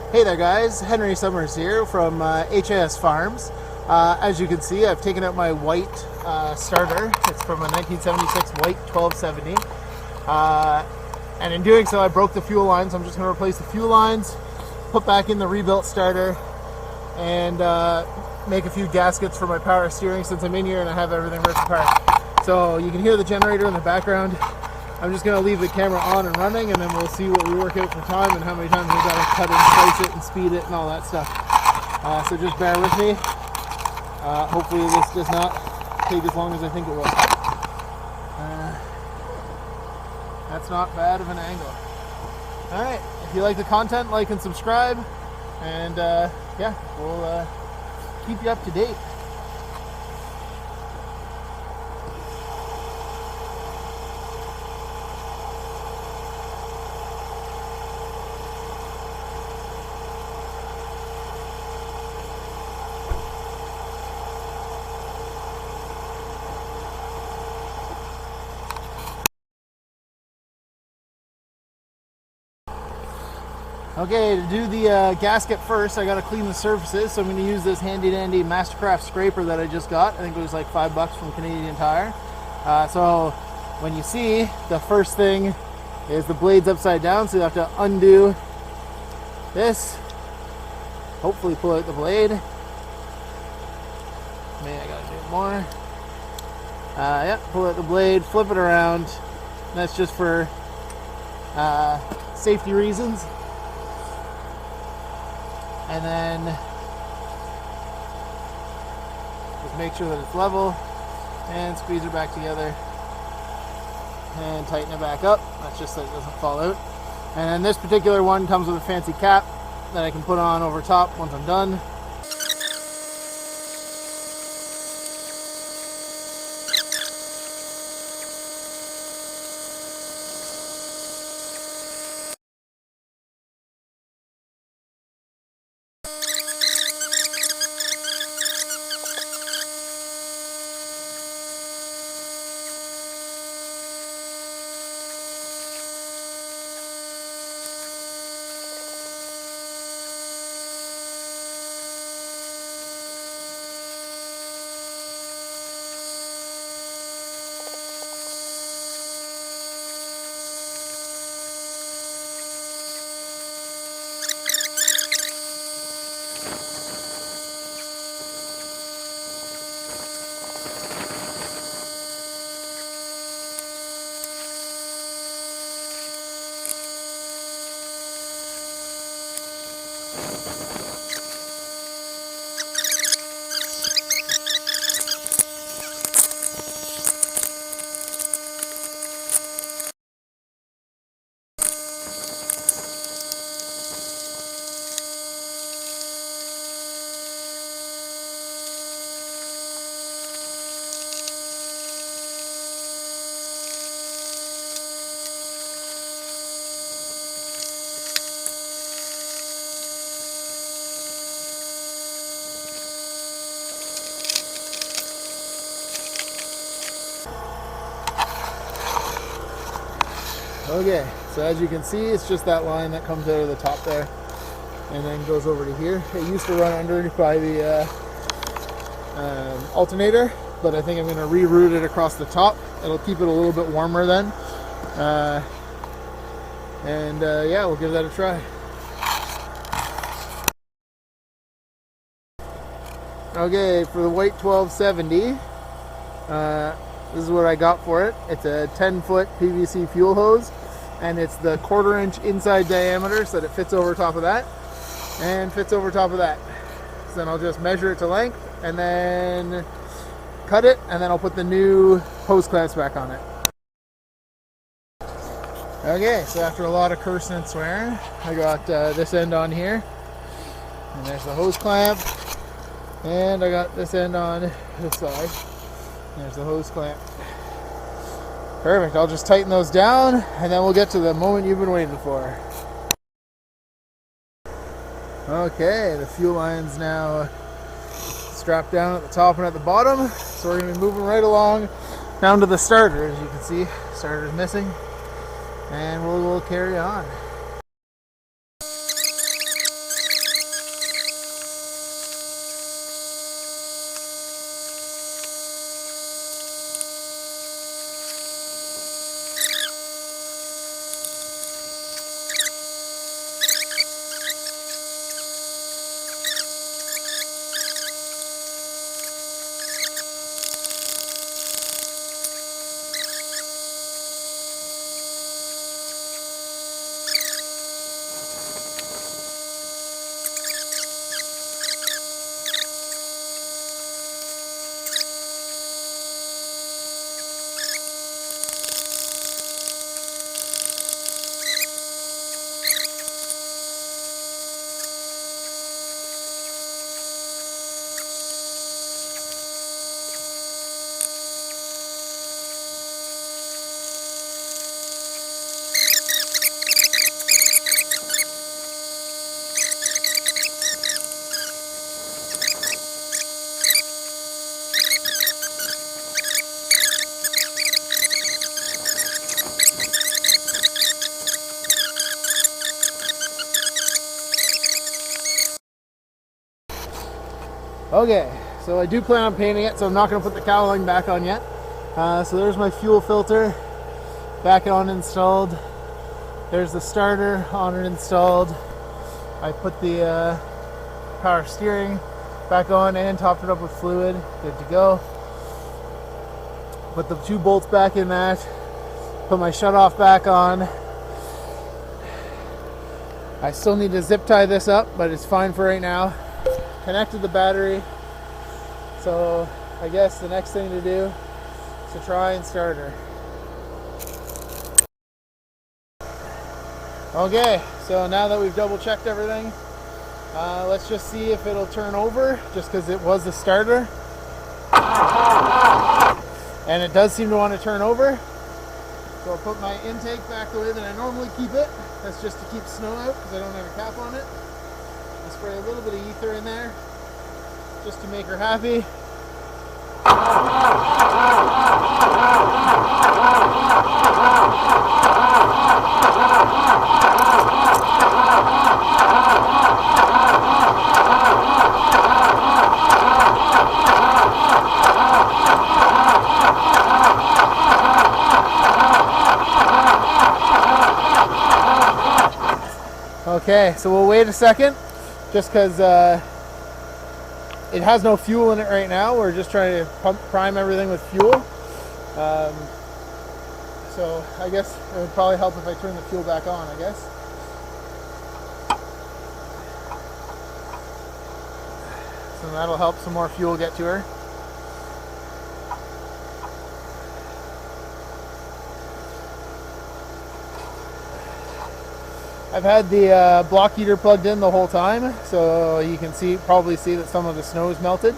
Hey there guys, Henry Summers here from H.A.S. Farms. As you can see, I've taken out my white starter. It's from a 1976 white 1270. And in doing so, I broke the fuel lines. I'm just going to replace the fuel lines, put back in the rebuilt starter, and make a few gaskets for my power steering since I'm in here and I have everything ripped apart. So you can hear the generator in the background. I'm just going to leave the camera on and running, and then we'll see what we work out for time and how many times we've got to cut and slice it and speed it and all that stuff. So just bear with me. Hopefully this does not take as long as I think it will. That's not bad of an angle. Alright, if you like the content, like and subscribe, and yeah, we'll keep you up to date. Okay, to do the gasket first, I got to clean the surfaces, so I'm going to use this handy dandy Mastercraft scraper that I just got. I think it was like $5 from Canadian Tire. So when you see, the first thing is the blade's upside down, so you have to undo this, hopefully pull out the blade. Maybe I got to do it more. Yeah, pull out the blade, flip it around. That's just for safety reasons. And then just make sure that it's level and squeeze it back together and tighten it back up. That's just so it doesn't fall out. And then this particular one comes with a fancy cap that I can put on over top once I'm done. Okay, so as you can see, it's just that line that comes out of the top there and then goes over to here. It used to run under by the alternator, but I think I'm going to reroute it across the top. It'll keep it a little bit warmer then. Yeah, we'll give that a try. Okay, for the white 1270, this is what I got for it. It's a 10-foot PVC fuel hose, and it's the 1/4 inch inside diameter so that it fits over top of that and fits over top of that. So then I'll just measure it to length and then cut it, and then I'll put the new hose clamps back on it. Okay, so after a lot of cursing and swearing, I got this end on here, and there's the hose clamp, and I got this end on this side. There's the hose clamp. Perfect. I'll just tighten those down, and then we'll get to the moment you've been waiting for. Okay, the fuel line's now strapped down at the top and at the bottom, so we're going to be moving right along down to the starter. As you can see, starter's missing, and we'll carry on. Okay, so I do plan on painting it, so I'm not going to put the cowling back on yet. So there's my fuel filter back on installed. There's the starter on and installed. I put the power steering back on and topped it up with fluid. Good to go. Put the 2 bolts back in that. Put my shutoff back on. I still need to zip tie this up, but it's fine for right now. Connected the battery. So I guess the next thing to do is to try and start her. Okay, so now that we've double checked everything, let's just see if it'll turn over, just because it was the starter. And it does seem to want to turn over. So I'll put my intake back the way that I normally keep it. That's just to keep snow out, because I don't have a cap on it. I'll spray a little bit of ether in there, just to make her happy. Okay, so we'll wait a second, just because it has no fuel in it right now. We're just trying to prime everything with fuel. So I guess it would probably help if I turn the fuel back on, I guess. So that'll help some more fuel get to her. I've had the block heater plugged in the whole time, so you can probably see that some of the snow is melted.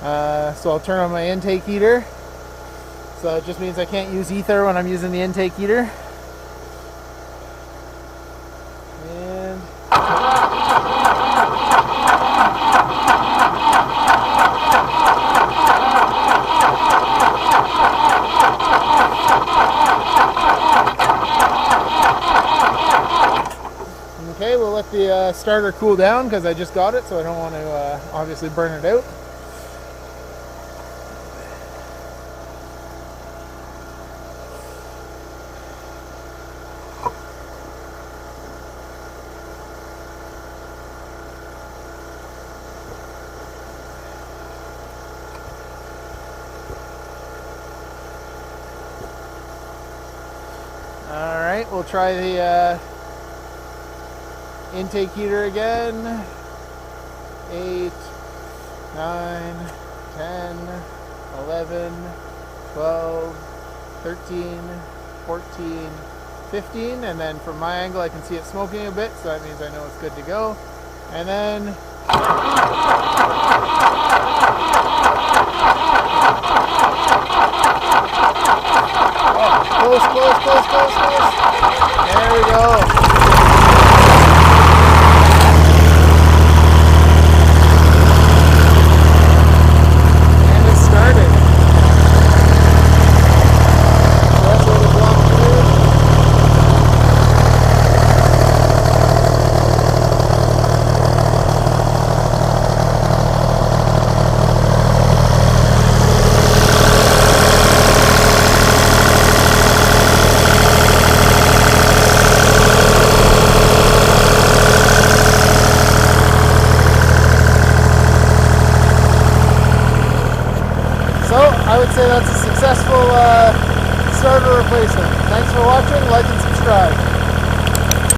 So I'll turn on my intake heater. So it just means I can't use ether when I'm using the intake heater. And okay, we'll let the starter cool down because I just got it, so I don't want to obviously burn it out. Alright, we'll try the intake heater again. 8, 9, 10, 11, 12, 13, 14, 15, and then from my angle I can see it smoking a bit, so that means I know it's good to go. And then close. There we go. And it started. So that's what the block I would say that's a successful starter replacement. Thanks for watching, like and subscribe.